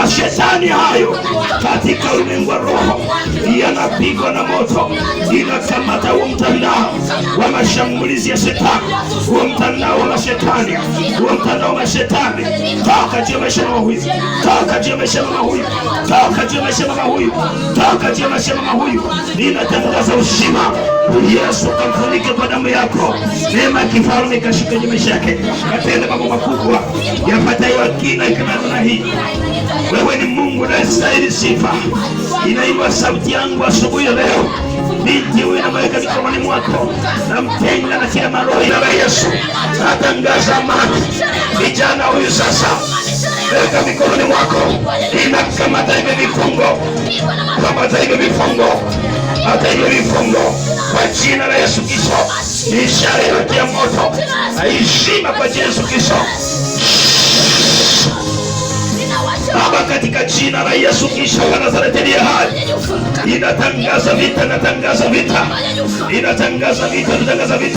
mashetani hayo katika ulimwengu wa roho yanapigwa na moto, inakamata huo mtandao wa mashambulizi ya shetani, huo mtandao wa mashetani, huo mtandao wa mashetani. Toka juu ya maisha ya mama huyu, toka juu ya maisha ya mama huyu, toka juu ya maisha ya mama huyu, toka juu ya maisha ya mama huyu. Ninatangaza uzima. Yesu kamfunike kwa damu yako. Neema ya kifalme ikashika juu maisha yake, katende mambo makubwa yapatayo akina kama hii. Wewe ni Mungu unayestahili sifa. Inaimba sauti yangu asubuhi ya leo. Binti huyu namweka mikononi mwako, namtenga na kila maroho ya Yesu. Natangaza amani. Vijana huyu sasa, weka mikononi mwako. Inakamata hivi vifungo, kamata hivi vifungo, hata hivi vifungo kwa jina la Yesu Kristo. Ni ishara ya moto na heshima kwa Yesu Kristo. Baba, katika jina la Yesu Kristo wa Nazareti aliye hai, inatangaza vita, inatangaza vita, inatangaza vita, inatangaza vita.